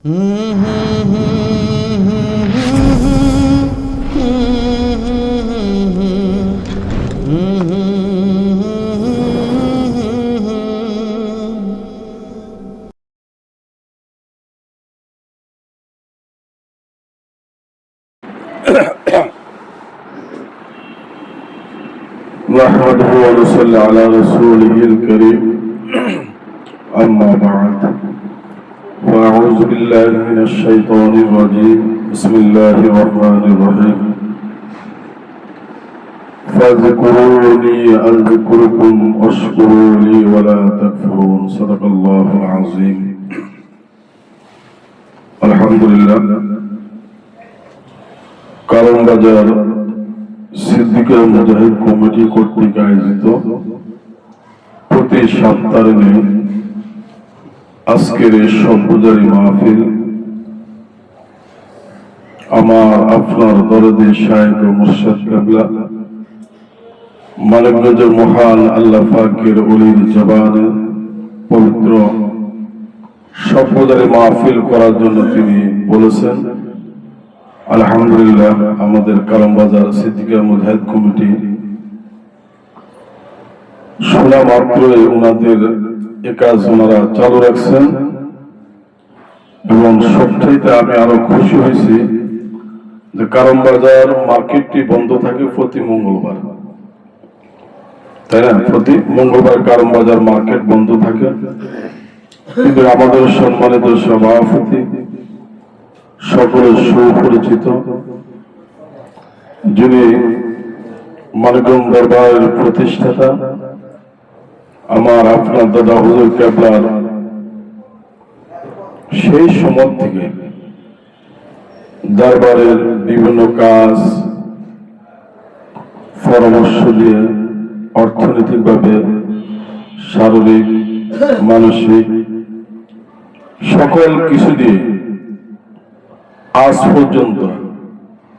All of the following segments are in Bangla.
نحمده ونصلي على رسوله الكريم أما بعد فأعوذ بالله من الشيطان الرجيم بسم الله الرحمن الرحيم فاذكروني أذكركم واشكروا لي ولا تكفرون صدق الله العظيم الحمد لله কারণ বাজার সিদ্দিকা মুজাহিদ কমিটি কর্তৃক আয়োজিত প্রতি সপ্তাহে আজকের এই সভ্যজারি মাহফিল আমার আপনার দরদি শায়েখ ও মুর্শিদ কিবলা মানিকগঞ্জের মহান আল্লাহ পাকের ওলির জবানে পবিত্র সভ্যজারি মাহফিল করার জন্য তিনি বলেছেন। আলহামদুলিল্লাহ, আমাদের কারমবাজার সিদ্দিকা মুজাহিদ কমিটি শোনা মাত্রই ওনাদের এ কাজ ওনারা চালু রাখছেন এবং সবচাইতে আমি আরো খুশি হয়েছি যে কারমবাজার মার্কেটটি বন্ধ থাকে প্রতি মঙ্গলবার, তাই না? প্রতি মঙ্গলবার কারমবাজার মার্কেট বন্ধ থাকে, কিন্তু আমাদের সম্মানিত সভাপতি সকলের সুপরিচিত যিনি মানিকগঞ্জ দরবারের প্রতিষ্ঠাতা আমার আপনার দাদা হুজুর কিবলার সেই সময় থেকে দরবারের বিভিন্ন কাজ পরামর্শ দিয়ে অর্থনৈতিকভাবে শারীরিক মানসিক সকল কিছু দিয়ে আজ পর্যন্ত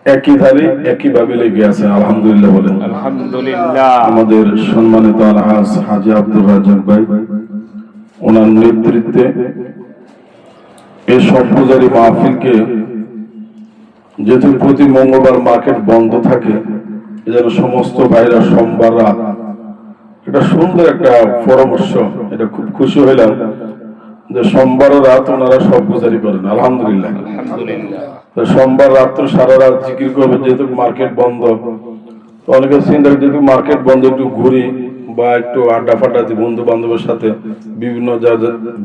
একই ধারে একইভাবে লেগে আছে। আলহামদুলিল্লাহ বলেন আলহামদুলিল্লাহ। আমাদের সম্মানিত আলহাজ হাজী আব্দুর রাজ্জাক ভাই ওনার নেতৃত্বে এই সভ্যজারি মাহফিলকে যেহেতু প্রতি মঙ্গলবার মার্কেট বন্ধ থাকে, যেন সমস্ত ভাইরা সোমবার রাত, এটা সুন্দর একটা পরামর্শ, এটা খুব খুশি হইলাম যে সোমবার রাত ওনারা সভ্যজারি করেন। আলহামদুলিল্লাহ। সোমবার রাত্র সারা রাত জিকির করবে, যেহেতু মার্কেট বন্ধ। অনেকে চিন্তা যেহেতু মার্কেট বন্ধ একটু ঘুরি বা একটু আড্ডা ফাড্ডা দিই বন্ধু বান্ধবের সাথে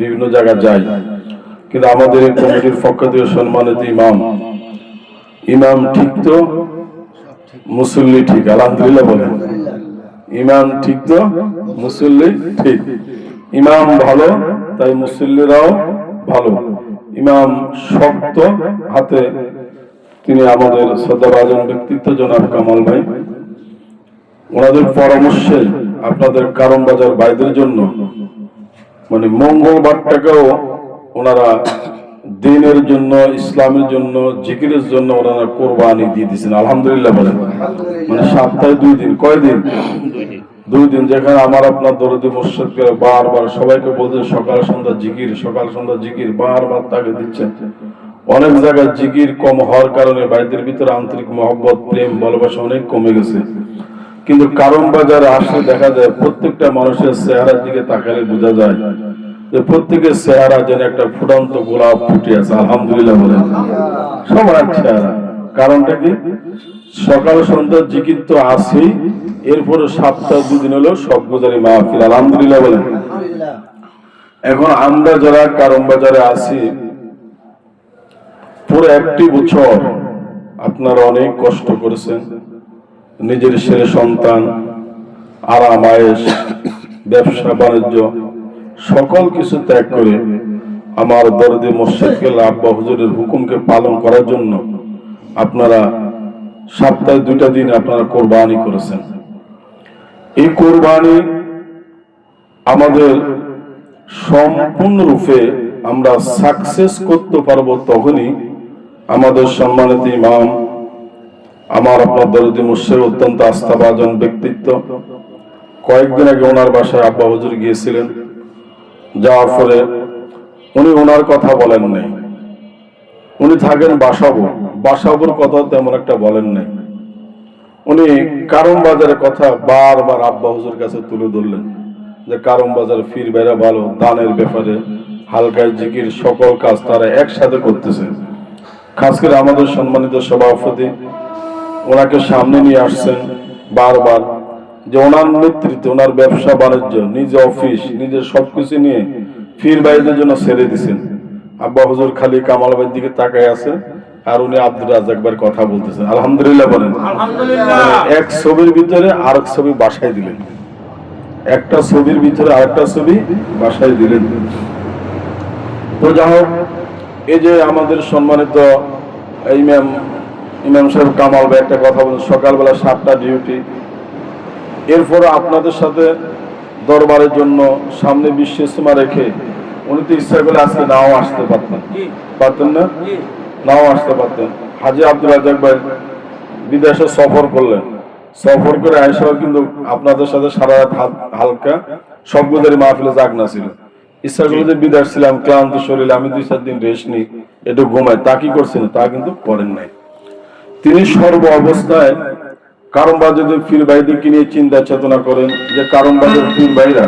বিভিন্ন জায়গায় যাই, কিন্তু আমাদের এই কমিটির পক্ষ থেকে সম্মানিত ইমাম ঠিক তো মুসল্লি ঠিক। আলহামদুলিল্লাহ বলেন ইমাম ঠিক তো মুসল্লি ঠিক। ইমাম ভালো তাই মুসল্লিরাও ভালো। ইমাম শক্ত হাতে, তিনি আমাদের শ্রদ্ধাভাজন ব্যক্তিত্ব জনাব কামাল ভাই, ওনাদের পরামর্শে আপনাদের কারমবাজার ভাইদের জন্য মানে মঙ্গলবারটাকেও ওনারা দিনের জন্য, ইসলামের জন্য, জিকিরের জন্য ওনারা কোরবানি দিয়ে দিয়েছেন। আলহামদুলিল্লাহ বলেন। মানে সপ্তাহে 2 দিন, কয়দিন? 2 দিন, যেখানে আমার আপনার দরদি মুর্শিদকে বারবার সবাইকে বলছেন সকাল সন্ধ্যা জিকির, সকাল সন্ধ্যা জিকির, বারবার তাকে দিচ্ছেন। অনেক জায়গায় জিকির কম হওয়ার কারণে ভাইদের ভিতরে আন্তরিক মহব্বত, প্রেম, ভালোবাসা অনেক কমে গেছে, কিন্তু কারমবাজারে আসলে দেখা যায় প্রত্যেকটা মানুষের চেহারার দিকে তাকালে বোঝা যায় যে প্রত্যেকের চেহারা যেন একটা ফুটন্ত গোলাপ ফুটে আছে। আলহামদুলিল্লাহ বলেন সবার চেহারা। কারণটা কি? সকাল সন্ধ্যা জিকির তো আছেই, এরপরে সপ্তাহে 2 দিন হলো সভ্যজারি মাহফিল। আলহামদুলিল্লাহ বলেন। এখন আমরা যারা কারমবাজারে আছি, পুরো 1টি বছর আপনারা অনেক কষ্ট করেছেন, নিজের ছেলে সন্তান, আরাম আয়েশ, ব্যবসা বাণিজ্য সকল কিছু ত্যাগ করে আমার দরদি মুর্শিদ কিবলা আব্বা হুজুরের হুকুমকে পালন করার জন্য আপনারা সপ্তাহে 2টা দিন আপনারা কোরবানি করেছেন। এই কোরবানি আমাদের সম্পূর্ণরূপে আমরা সাকসেস করতে পারবো তখনই আমাদের সম্মানিত ইমাম, আমার আপনার দরদি মুর্শিদ অত্যন্ত আস্থাভাজন ব্যক্তিত্ব, কয়েকদিন আগে ওনার বাসায় আব্বা হুজুর গিয়েছিলেন, যাওয়ার পরে উনি ওনার কথা বলেন নাই, উনি থাকেন বাসাবো। বাসাবোর কথা তেমন একটা বলেন নাই। উনি কারম বাজারের কথা বারবার আব্বা হুজুর কাছে তুলে ধরলেন যে কারম বাজার ফির বাইরা ভালো, দানের ব্যাপারে হালকায় জিকির সকল কাজ তারা একসাথে করতেছে। খাস করে আমাদের সম্মানিত সভাপতি ওনাকে সামনে নিয়ে আসছেন বারবার, যে ওনার নেতৃত্বে ওনার ব্যবসা বাণিজ্য, নিজে অফিস, নিজের সবকিছু নিয়ে ফির বাইদের জন্য ছেড়ে দিচ্ছেন। আব্বা হুজুর খালি কামাল ভাইয়ের দিকে তাকায় আছে, আর উনি আব্দুর রাজ্জাক ভাইয়ের কথা বলতেছেন। আলহামদুলিল্লাহ বলেন। এক ছবির ভিতরে আরেক ছবি বাসায় দিলেন, একটা ছবির ভিতরে আরেকটা ছবি বাসায় দিলেন। তো যাই হোক, এই যে আমাদের সম্মানিত ইমাম সাহেব কামাল ভাই একটা কথা বলেন, সকালবেলা 7টা ডিউটি, এরপরে আপনাদের সাথে দরবারের জন্য সামনে বিশ্ব ইজতেমা রেখে উনি তো ইচ্ছা করলে আজকে নাও আসতে পারতেন না, নাও আসতে পারতেন। হাজী আব্দুর রাজ্জাক ভাই বিদেশে সফর করলেন, সফর করে আইসাও কিন্তু আপনাদের সাথে সারা রাত হালকা সবগুলোরই মাহফিলে জাগনা ছিল। ইচ্ছা করলে যে বিদেশ ছিলাম, ক্লান্ত শরীরে আমি 2-4 দিন রেস্ট নিই, একটু ঘুমাই, তা কি করছেন? তা কিন্তু করেন নাই। তিনি সর্ব অবস্থায় কারণ বাজারের পীর ভাইদেরকে নিয়ে চিন্তা চেতনা করেন যে কারণ বাজারের পীর ভাইরা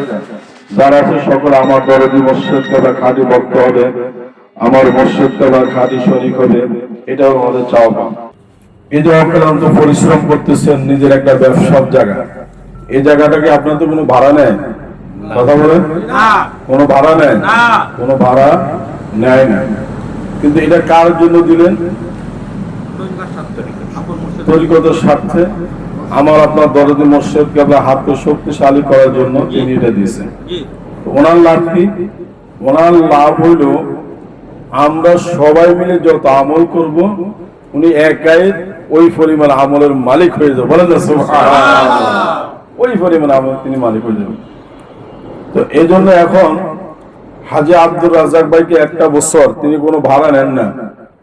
যারা আছে সকলে আমার দরদি মসজিদ কাবা খাঁটি ভক্ত হবে, আমার মসজিদ কাবা খাঁটি সৈনিক হবে, এটাও আমাদের চাওয়া। এই যে অক্লান্ত পরিশ্রম করতেছেন নিজের একটা ব্যবসার জায়গা, এই জায়গাটাকে আপনার তো কোনো ভাড়া নেয়? কথা বলেন, কোনো ভাড়া নেয়? কোনো ভাড়া নেয় না। কিন্তু এটা কার জন্য দিলেন? তরিকতের স্বার্থে, আমার আপনার দরদি মসজিদকে আপনার হাতকে শক্তিশালী করার জন্য তিনি এটা দিয়েছেন। ওনার লাভ কি? ওনার লাভ হইল আমরা সবাই মিলে যত আমল করব, উনি একাই ওই পরিমাণ আমলের মালিক হয়ে যাবে। বলেন না সুবহানাল্লাহ, ওই পরিমাণ আমল তিনি মালিক হয়ে যাবেন। তো এই জন্য এখন হাজী আব্দুর রাজ্জাক ভাইকে একটা বছর তিনি কোনো ভাড়া নেন না,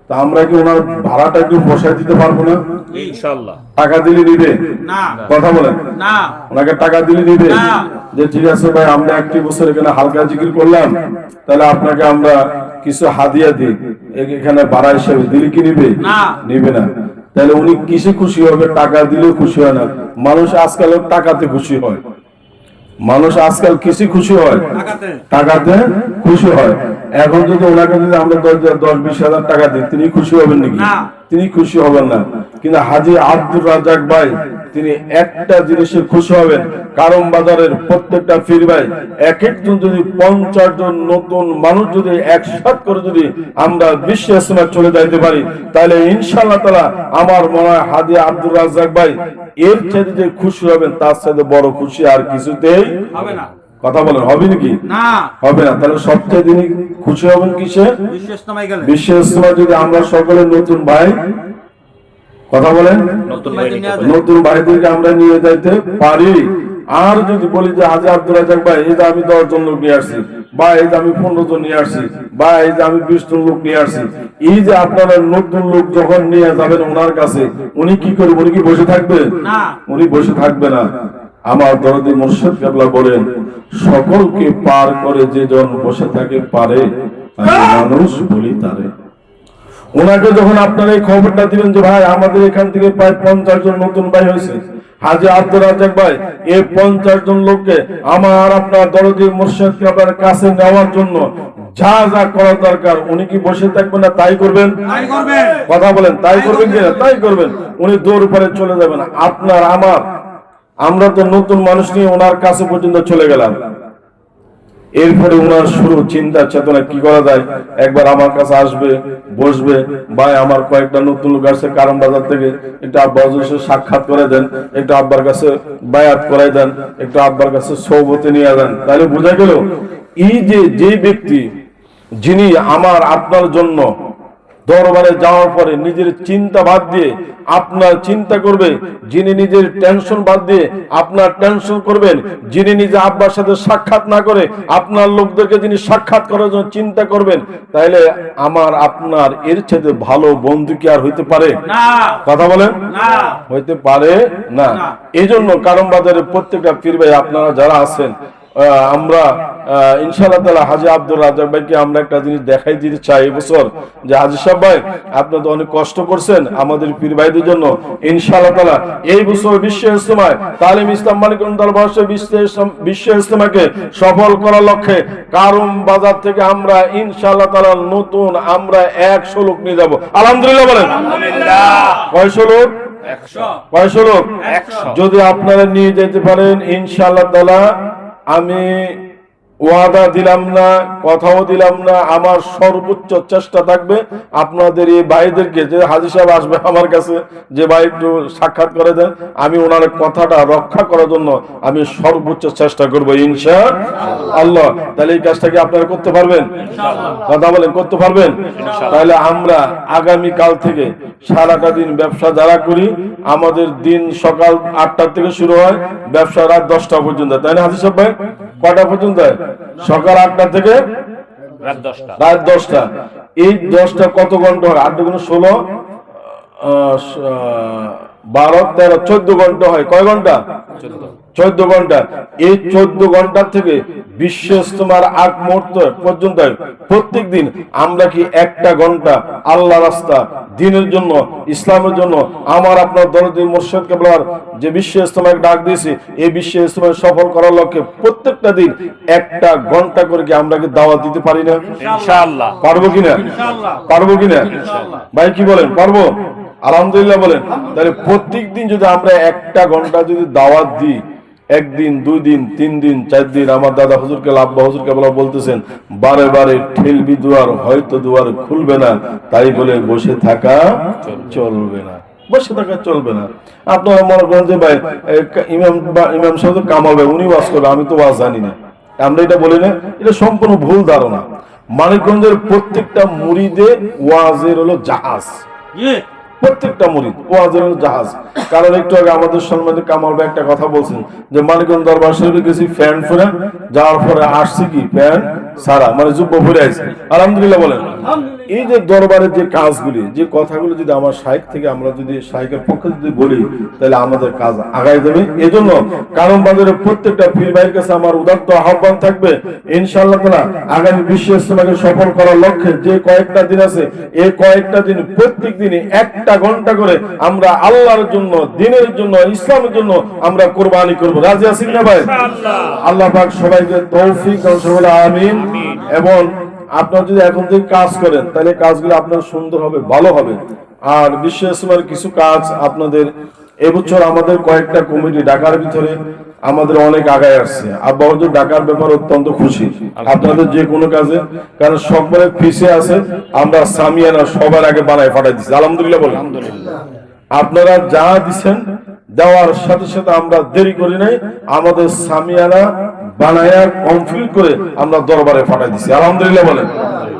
তা আমরা কি ওনার ভাড়াটা একটু বসায় দিতে পারবো না? ইনশাআল্লাহ। টাকা দিলে নিবে না? কথা বলেন না। ওনাকে টাকা দিলে নিবে যে ঠিক আছে ভাই আমরা একটি বছর এখানে হালকা জিকির করলাম, তাহলে আপনাকে আমরা কিছু হাদিয়া দিই, এখানে ভাড়া হিসেবে দিলে কি নিবে? নিবে না। তাহলে উনি কিসে খুশি হবে? টাকা দিলেও খুশি হয় না। মানুষ আজকাল টাকাতে খুশি হয়, মানুষ আজকাল কিসে খুশি হয়? টাকাতে খুশি হয়। এখন যদি ওনাকে যদি আমরা 10-20 হাজার টাকা দিই, তিনি খুশি হবেন নাকি? তিনি খুশি হবেন না। কিন্তু হাজী আব্দুর রাজ্জাক ভাই তিনি একটা জিনিসে খুশি হবেন, কারণ বাজারের প্রত্যেকটা পীর ভাই এক একজন যদি 50 জন নতুন মানুষ যদি একসাথে করে যদি আমরা বিশ্ব ইজতেমায় চলে যাইতে পারি, তাহলে ইনশাআল্লাহ তাআলা আমার মনে হয় হাজী আব্দুর রাজ্জাক ভাই এর চেয়ে যে খুশি হবেন, তার সাথে বড় খুশি আর কিছুতেই হবে না। কথা বলেন, হবে নাকি? না, হবে না। তাহলে সবচেয়ে তিনি খুশি হবেন কিসে? বিশ্ব ইজতেমায় গেলে। বিশ্ব ইজতেমায় যদি আমরা সকলে নতুন ভাই, কথা বলেন, নতুন ভাইদেরকে আমরা নিয়ে যাইতে পারি। আর যদি বলি যে হাজী আব্দুর রাজ্জাক ভাই এই যে আমি 10 জন লোক নিয়ে আসছি, বা এই যে আমি 15 জন নিয়ে আসছি, বা এই যে আমি 20 জন লোক নিয়ে আসছি, এই যে আপনারা নতুন লোক যখন নিয়ে যাবেন ওনার কাছে, উনি কি করবেন? উনি কি বসে থাকবে? না, উনি বসে থাকবে না। আমার দরদি মুর্শিদ কেবলা বলেন, সকলকে পার করে যে জন বসে থাকে পারে, মানুষ বলি তারে। ওনাকে যখন আপনারা এই খবরটা দিবেন যে ভাই আমাদের এখান থেকে প্রায় 50 জন নতুন ভাই হয়েছে, হাজী আব্দুর রাজ্জাক ভাই এই 50 জন লোককে আমার আপনার দরদি মুর্শিদ কেবলার কাছে নেওয়ার জন্য যা যা করা দরকার, উনি কি বসে থাকবেন না? তাই করবেন। কথা বলেন, তাই করবেন কি? তাই করবেন। উনি দৌড় পরে চলে যাবেন। আপনার আমার আমরা তো নতুন মানুষ নিয়ে ওনার কাছে পর্যন্ত চলে গেলাম। এরপরে ওনার শুরু চিন্তা চেতনা কি করা যায়। একবার আমার কাছে আসবে, বসবে, ভাই আমার কয়েকটা নতুন লোক আসছে কারণ বাজার থেকে, একটু আব্বার কাছে সাক্ষাৎ করে দেন, একটু আব্বার কাছে বায়াত করাই দেন, একটু আব্বার কাছে সৌবতে নিয়ে দেন। তাহলে বোঝা গেল এই যে ব্যক্তি যিনি আমার আপনার জন্য দরবারে যাওয়ার পরে নিজের চিন্তা বাদ দিয়ে আপনার চিন্তা করবে, যিনি নিজের টেনশন বাদ দিয়ে আপনার টেনশন করবেন, যিনি নিজে আব্বার সাথে সাক্ষাৎ না করে আপনার লোকদেরকে যিনি সাক্ষাৎ করার জন্য চিন্তা করবেন, তাইলে আমার আপনার এর চেয়ে ভালো বন্ধু কি আর হইতে পারে? না। কথা বলেন, না, হইতে পারে না। এই জন্য কারণ বাজারের প্রত্যেকটা পীর ভাই আপনারা যারা আছেন, আমরা ইনশাআল্লাহ তাআলা হাজী আব্দুর রাজ্জাক ভাইকে আমরা একটা জিনিস দেখাই দিতে চাই এবছর, যে হাজী সাহেব ভাই আপনি তো অনেক কষ্ট করছেন আমাদের পীর ভাইদের জন্য। ইনশাআল্লাহ তাআলা এই বছর বিশ্ব ইজতেমায় তালিম ইসলাম মানিকগঞ্জ দরবার বিশ্ব ইজতেমাকে সফল করার লক্ষ্যে কারুম বাজার থেকে আমরা ইনশাআল্লাহ তাআলা নতুন আমরা 100 লোক নিয়ে যাব। আলহামদুলিল্লাহ বলেন। আলহামদুলিল্লাহ। কয়শো লোক? 100। কয়শো লোক? 100। যদি আপনারা নিয়ে যেতে পারেন ইনশাআল্লাহ তাআলা, আমি ওয়াদা দিলাম না, কথাও দিলাম না, আমার সর্বোচ্চ চেষ্টা থাকবে আপনাদের এই ভাইদেরকে, যে হাজী সাহেব আসবে আমার কাছে, যে ভাই একটু সাক্ষাৎ করে দেন, আমি ওনার কথাটা রক্ষা করার জন্য আমি সর্বোচ্চ চেষ্টা করবো ইনশাআল্লাহ। তাহলে এই কাজটাকে আপনারা করতে পারবেন? কথা বলেন, করতে পারবেন? তাহলে আমরা আগামী কাল থেকে সারাটা দিন ব্যবসা যারা করি, আমাদের দিন সকাল 8টা থেকে শুরু হয়, ব্যবসা রাত 10টা পর্যন্ত, তাই না হাজী সাহেব ভাই? কয়টা পর্যন্ত? সকাল 8টা থেকে রাত 10টা। এই 10টা কত ঘন্টা হয়? 8 গুণ 16, 12, 13, 14 ঘন্টা হয়। কয় ঘন্টা? 14 ঘন্টা। এই 14 ঘন্টা থেকে বিশ্ব ইজতেমার আগ মুহূর্ত পর্যন্ত প্রত্যেক দিন আমরা কি একটা ঘন্টা আল্লাহ রাস্তা দ্বীনের জন্য, ইসলামের জন্য, আমার আপনার দরদি মুর্শিদ কেবলার যে বিশ্ব ইজতেমাকে ডাক দিয়েছি, এই বিশ্ব ইজতেমা সফল করার লক্ষ্যে প্রত্যেকটা দিন একটা ঘন্টা করে কি আমরা কি দাওয়াত দিতে পারি না? ইনশাআল্লাহ। পারবো কিনা? পারবো কিনা? ভাই কি বলেন, পারবো? আলহামদুলিল্লাহ বলেন। তাহলে প্রত্যেক দিন যদি আমরা একটা ঘন্টা যদি দাওয়াত দিই, 1 দিন 2 দিন 3 দিন 4 দিন, আমার দাদা হুজুর কেবলা, আব্বা হুজুর কেবলা বলতেছেন, বারে বারে ঠেলবি দুয়ার, হয়তো দুয়ার খুলবে না, তাই বলে বসে থাকা চলবে না। বসে থাকা চলবে না। আপনারা মনে করেন যে ভাই ইমাম সাহেব কামাল ভাই উনি ওয়াজ করবে, আমি তো ওয়াজ জানি না, আমরা এটা বলি না, এটা সম্পূর্ণ ভুল ধারণা। মানিকগঞ্জের প্রত্যেকটা মুরিদে ওয়াজের হলো জাহাজ, প্রত্যেকটা মুরিদ ওয়াজের হলো জাহাজ। কারণ একটু আগে আমাদের সম্মানিত কামাল ভাই একটা কথা বলছেন যে মানিকগঞ্জ দরবার শরীফে গেছি ফ্যান পরে, যাওয়ার পরে আসছি কি প্যান্ট সারা, মানে জুব্বা পরে আসছি। আলহামদুলিল্লাহ বলেন। এই যে দরবারের যে কাজগুলি, যে কথাগুলো যদি আমার শাইখ থেকে আমরা যদি শাইখের পক্ষে যদি বলি, তাহলে আমাদের কাজ আগায় যাবে। এই জন্য কারণ বাজারের প্রত্যেকটা পীর ভাইয়ের কাছে আমার উদাত্ত আহ্বান থাকবে, ইনশাআল্লাহ তাআলা আগামী বিশ্ব ইজতেমাকে সফল করার লক্ষ্যে যে কয়েকটা দিন আছে, এই কয়েকটা দিন প্রত্যেক দিনে একটা ঘন্টা করে আমরা আল্লাহর জন্য, দ্বীনের জন্য, ইসলামের জন্য আমরা কোরবানি করব। রাজি আছেন না ভাই? আল্লাহ পাক সবাইকে তৌফিক দান করুন, আমিন। এবং আপনারা যদি এখন থেকে কাজ করেন, তাহলে কাজগুলো আপনার সুন্দর হবে, ভালো হবে। আর বিশ্ব ইজতেমার কিছু কাজ আপনাদের এবছর আমাদের কয়েকটা কমিটি ঢাকার ভিতরে আমাদের অনেক আগায় আসছে। আব্বা হুজুর ঢাকার ব্যাপারে অত্যন্ত খুশি আপনাদের যে কোনো কাজে, কারণ সকলে পিছিয়ে আছে, আমরা সামিয়ানা সবার আগে বানায় পাঠাই দিচ্ছি। আলহামদুলিল্লাহ বলেন। আপনারা যা দিচ্ছেন দেওয়ার সাথে সাথে আমরা দেরি করি নাই, আমাদের সামিয়ানা বানায়া কমপ্লিট করে আমরা দরবারে পাঠাই দিচ্ছি। আলহামদুলিল্লাহ বলেন।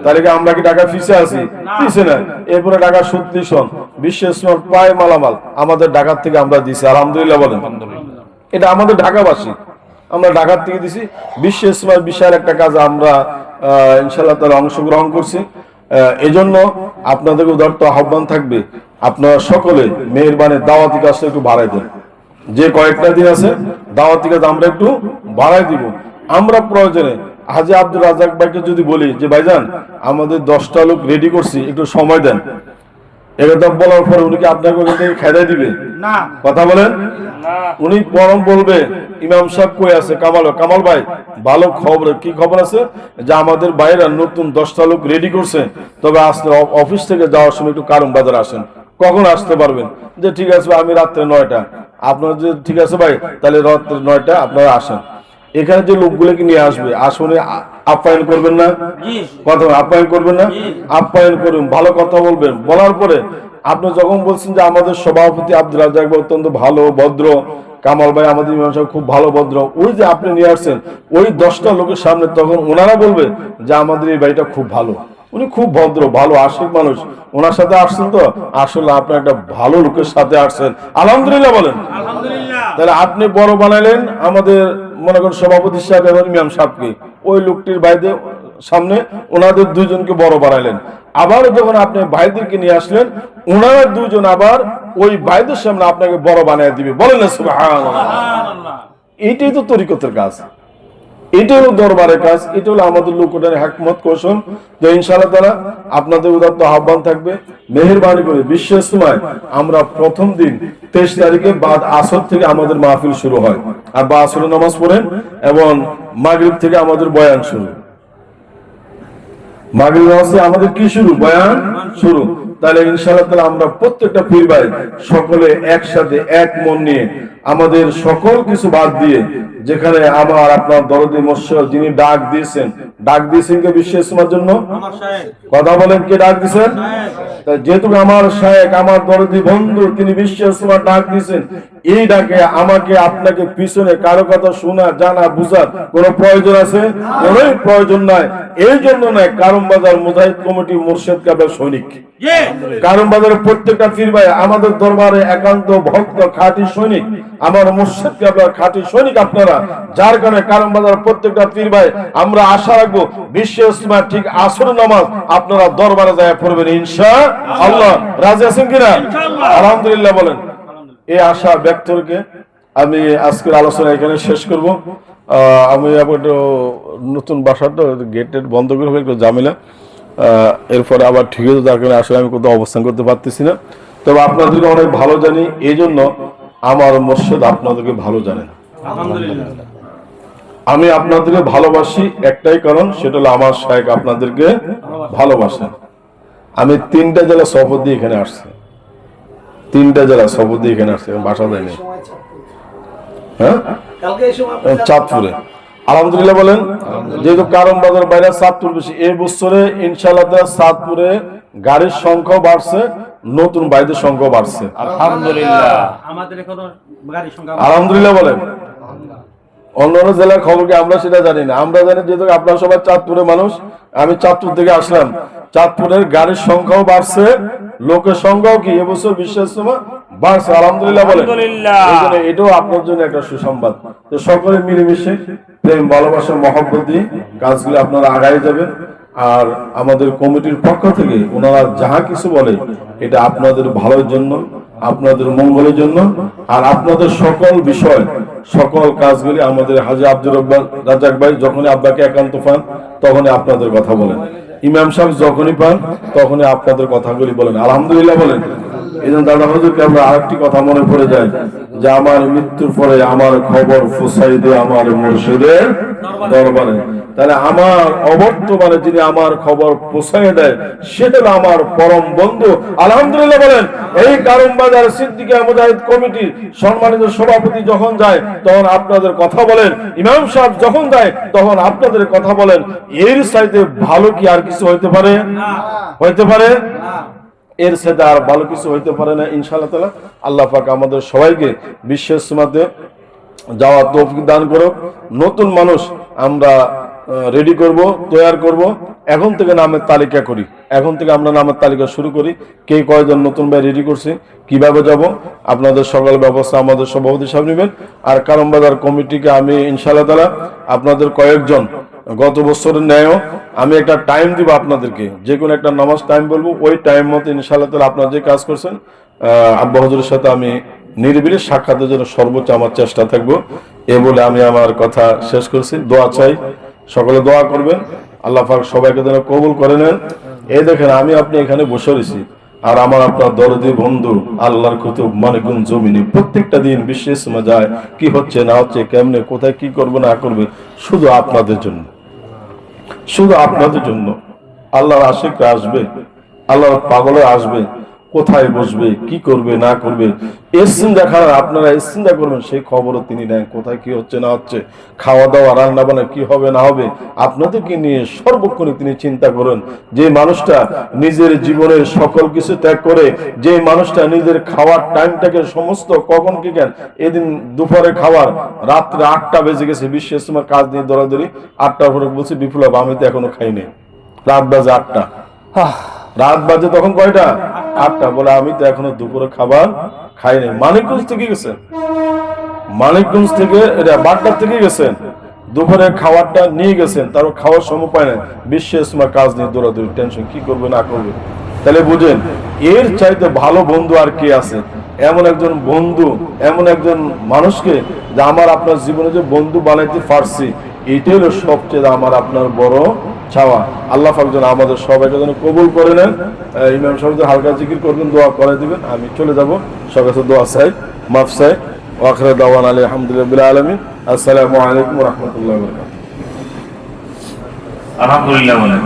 তাহলে কি আমরা কি টাকা পিছিয়ে আছি? পিছিয়ে না। এরপরে টাকা 37 বিশ্ব ইজতেমার প্রায় মালামাল আমাদের ঢাকার থেকে আমরা দিছি। আলহামদুলিল্লাহ বলেন। এটা আমাদের ঢাকাবাসী, আমরা ঢাকার থেকে দিছি। বিশ্ব ইজতেমার বিশাল একটা কাজ আমরা ইনশাআল্লাহ তাআলা অংশগ্রহণ করছি। এজন্য আপনাদের উদারত আহ্বান থাকবে, আপনারা সকলে মেহেরবানি দাওয়াতি কাজটা একটু বাড়াই দেন। যে কয়েকটা দিন আছে দাওয়াতি কাজ আমরা একটু বাড়াই দিব। আমরা প্রয়োজনে হাজী আব্দুর রাজ্জাক ভাইকে যদি বলি যে ভাইজান আমাদের 10টা লোক রেডি করছি, একটু সময় দেন, এটা বলার পরে উনি কি আপনাকে ওখান থেকে খেদাই দিবে? না। কথা বলেন। উনি পরম বলবে ইমাম সাহেব কই আছে? কামাল ভাই ভালো খবর, কি খবর আছে যে আমাদের বাইরে নতুন 10টা লোক রেডি করছে, তবে আসলে অফিস থেকে যাওয়ার সময় একটু কারণ বাজার আসেন। কখন আসতে পারবেন? যে ঠিক আছে আমি রাত্রে 9টা। আপনার যে ঠিক আছে ভাই, তাহলে রাত্রে 9টা আপনারা আসেন। এখানে যে লোকগুলোকে নিয়ে আসবে, আসলে আপ্যায়ন করবেন না? কথা আপ্যায়ন করবেন না? আপ্যায়ন করবেন, ভালো কথা বলবেন। বলার পরে আপনি যখন বলছেন যে আমাদের সভাপতি আব্দুর রাজ্জাক ভাই অত্যন্ত ভালো ভদ্র, কামাল ভাই আমাদের ইমাম সাহেব খুব ভালো ভদ্র, ওই যে আপনি নিয়ে আসছেন ওই 10টা লোকের সামনে, তখন ওনারা বলবে যে আমাদের এই ভাইটা খুব ভালো, উনি খুব ভদ্র, ভালো আশিক মানুষ, ওনার সাথে আসছেন তো আসলে আপনি একটা ভালো লোকের সাথে আসছেন। আলহামদুলিল্লাহ বলেন। তাহলে আপনি বড় বানাইলেন আমাদের মনে করেন সভাপতি সাহেব এবং ইমাম সাহেবকে, ওই লোকটির বাইরে সামনে ওনাদের দুইজনকে বড় বানাইলেন। আবার যখন আপনি ভাইদেরকে নিয়ে আসলেন, ওনারা দুইজন আবার ওই ভাইদের সামনে আপনাকে বড় বানায় দিবে। বলেন না সুবহানাল্লাহ। এইটাই তো তরিকতের কাজ। এটা হলো দরবারের কাজ, এটা হলো আমাদের লোকটার হিকমত কৌশল। যে ইনশাআল্লাহ তাআলা আপনাদের উদাত্ত আহ্বান থাকবে, মেহেরবানি করে বিশ্বের সময় আমরা প্রথম দিন 23 তারিখে বাদ আসর থেকে আমাদের মাহফিল শুরু হয়, আর বা আসরের নামাজ পড়েন এবং মাগরিব থেকে আমাদের বয়ান শুরু। মাগরিব নামাজে আমাদের কি শুরু? বয়ান শুরু। তাহলে ইনশাআল্লাহ তাআলা আমরা প্রত্যেকটা পীর ভাই সকলে একসাথে এক মন নিয়ে আমাদের সকল কিছু বাদ দিয়ে, যেখানে আমার আপনার দরদি মোর্শেদ যিনি ডাক দিয়েছেন কে বিশ্ব ইসলামের জন্য কথা বলেন, কে ডাক দিয়েছেন? যেহেতু আমার শায়েখ আমার দরদি বন্ধু তিনি বিশ্ব ইসলাম ডাক দিয়েছেন, এই ডাকে আমাকে আপনাকে পিছনে কারো কথা শোনা জানা বুঝার কোনো প্রয়োজন আছে? কোনো প্রয়োজন নাই। এই জন্য নয় কারণ বাজার মুজাহিদ কমিটি মুর্শেদ কাবের সৈনিক, কারণ বাজারের প্রত্যেকটা পীর ভাই আমাদের দরবারে একান্ত ভক্ত খাঁটি সৈনিক, আমার মুর্শেদ কাবের খাঁটি সৈনিক আপনারা। যার কারণে কারণ বাজার প্রত্যেকটা পীর ভাই আমরা আশা রাখবো বিশ্ব ইসলাম ঠিক আসর নামাজ আপনারা দরবারে যায় পড়বেন ইনশাআল্লাহ। রাজি আছেন কিনা? আলহামদুলিল্লাহ বলেন। এই আশা ব্যক্ত রেখে আমি আজকের আলোচনা এখানে শেষ করব। আমি একটু নতুন বাসাটা গেটের বন্ধ করে একটু ঝামেলা, এরপরে আবার ঠিক আছে, তার কারণে আসলে আমি কোথাও অবস্থান করতে পারতেছি না। তবে আপনাদেরকে অনেক ভালো জানি, এই জন্য আমার মুর্শিদ আপনাদেরকে ভালো জানেন। আমি আপনাদেরকে ভালোবাসি একটাই কারণ, সেটা হলো আমার শায়েখ আপনাদেরকে ভালোবাসেন। আমি 3টা জেলা সফর দিয়ে এখানে আসছি, 3টা জেলা সফর দিয়ে এখানে আসছি, বাসা দেয়নি। হ্যাঁ, চাঁদপুরে আলহামদুলিল্লাহ বলেন। যেহেতু কারণ বাজার বাইরে চাঁদপুর বেশি, এই বছরে ইনশাআল্লাহ চাঁদপুরে গাড়ির সংখ্যা বাড়ছে, নতুন বাইদের সংখ্যা বাড়ছে আলহামদুলিল্লাহ। আলহামদুলিল্লাহ বলেন। অন্যান্য জেলার খবর কি আমরা সেটা জানি না, আমরা জানি যেহেতু আপনারা সবাই চাঁদপুরের মানুষ। আমি চাঁদপুর থেকে আসলাম, চাঁদপুরের গাড়ির সংখ্যাও বাড়ছে, লোকের সংখ্যাও কি এবছর বিশ্বের সময় বাড়ছে আলহামদুলিল্লাহ বলেন। এটাও আপনার জন্য একটা সুসংবাদ। তো সকলে মিলেমিশে প্রেম ভালোবাসা মহব্বত দিয়ে কাজগুলো আপনারা আগায় যাবেন। আর আমাদের কমিটির পক্ষ থেকে ওনারা যাহা কিছু বলে এটা আপনাদের ভালোর জন্য, আপনাদের মঙ্গলের জন্য, আর আপনাদের সকল বিষয় সকল কাজগুলি আমাদের হাজী আব্দুর রাজ্জাক ভাই যখনই আব্বাকে একান্ত পান তখনই আপনাদের কথা বলেন, ইমাম সাহেব যখনই পান তখনই আপনাদের কথাগুলি বলেন আলহামদুলিল্লাহ বলেন। এই জন্য দাদা হুজুরকে আমরা আরেকটি কথা মনে পড়ে যায় যে আমার মৃত্যুর পরে আমার খবর ফুসাই দিয়ে আমার মুর্শিদের দরবারে। তাহলে আমার অবর্তমানে যিনি আমার খবর পৌঁছায় দেয় সেটা আমার পরম বন্ধু আলহামদুলিল্লাহ বলেন। এই কারণ বাজার সিদ্দিকিয়া মুজাহিদ কমিটির সম্মানিত সভাপতি যখন যায় তখন আপনাদের কথা বলেন, ইমাম সাহেব যখন যায় তখন আপনাদের কথা বলেন। এর চাইতে ভালো কি আর কিছু হইতে পারে? হইতে পারে? এর সাথে আর ভালো কিছু হইতে পারে না ইনশাআল্লাহ তাআলা। আল্লাহ পাক আমাদের সবাইকে বিশ্বের সীমাতে যাওয়ার তৌফিক দান করুক। নতুন মানুষ আমরা রেডি করব, তৈরি করব। এখন থেকে নামের তালিকা করি, এখন থেকে আমরা নামের তালিকা শুরু করি। কে কয়জন নতুন ভাই রেডি করছে, কিভাবে যাব, আপনাদের সকল ব্যবস্থা আমাদের সভাপতি সাহেব নেবেন। আর কারণ বাজার কমিটিকে আমি ইনশাআল্লাহ তাআলা আপনাদের কয়েকজন গত বছরের ন্যায়ও আমি একটা টাইম দিব আপনাদেরকে, যে কোনো একটা নামাজ টাইম বলবো, ওই টাইম মতো ইনশাআল্লাহ তাআলা আপনারা যে কাজ করছেন আব্বা হুজুরের সাথে আমি নিরিবিলি সাক্ষাতের জন্য সর্বোচ্চ আমার চেষ্টা থাকবো। এ বলে আমি আমার কথা শেষ করছি। দোয়া চাই, সকলে দোয়া করবেন, আল্লাহ পাক সবাইকে যেন কবুল করে নেন। এই দেখেন আমি আপনি এখানে বসে রয়েছি, আর আমার আপনার দরদি বন্ধু আল্লাহর কুতুব মানিকুন জমিনে প্রত্যেকটা দিন বিশ্বের সময় যায়, কি হচ্ছে না হচ্ছে, কেমনে কোথায় কি করবে না করবে, শুধু আপনাদের জন্য, শুধু আপনাদের জন্য। আল্লাহর আশিকরা আসবে, আল্লাহর পাগলে আসবে, কোথায় বসবে, কি করবে না করবে, এর চিন্তা খারাপ আপনারা এর চিন্তা করবেন, সেই খবরও তিনি নেন, কোথায় কি হচ্ছে না হচ্ছে, খাওয়া দাওয়া রান্না বান্না কি হবে না হবে, আপনাদেরকে নিয়ে সর্বক্ষণে তিনি চিন্তা করেন। যে মানুষটা নিজের জীবনের সকল কিছু ত্যাগ করে, যে মানুষটা নিজের খাওয়ার টাইমটাকে সমস্ত কখন কি কেন, এদিন দুপুরে খাওয়ার রাত্রে 8টা বেজে গেছে, বিশ্বের সময় কাজ নিয়ে দৌড়াদৌড়ি, 8টার পরে বলছি বিপ্লব আমি তো এখনো খাইনি, রাত বাজে 8টা, রাত বাজে তখন কয়টা? 8টা। বলে আমি তো এখনো দুপুরে খাবার খাই নাই। মানিকগঞ্জ থেকে গেছেন, মানিকগঞ্জ থেকে বাড্ডার থেকে গেছেন, দুপুরে খাবারটা নিয়ে গেছেন, তারও খাওয়ার সময় পায় না, বিশ্বের সময় কাজ নিয়ে দৌড়াদৌড়ি, টেনশন, কি করবে না করবে। তাহলে বুঝেন এর চাইতে ভালো বন্ধু আর কে আছে? এমন একজন বন্ধু, এমন একজন মানুষকে যে আমার আপনার জীবনে যে বন্ধু বানাইতে পারছি, এটাই হলো সবচেয়ে আমার আপনার বড় চাওয়া। আল্লাহ পাক যেন আমাদের সবাইকে যেন কবুল করে নেন। ইমাম সাহেব হালকা জিকির করবেন, দোয়া করে দিবেন, আমি চলে যাব। সবার কাছে দোয়া চাই, মাফ চাই। ওয়া আখিরু দাওয়ানা আলহামদুলিল্লাহি রাব্বিল আলামিন। আসসালামু আলাইকুম ওয়া রাহমাতুল্লাহি ওয়া বারাকাতুহু। আলহামদুলিল্লাহ বলেন।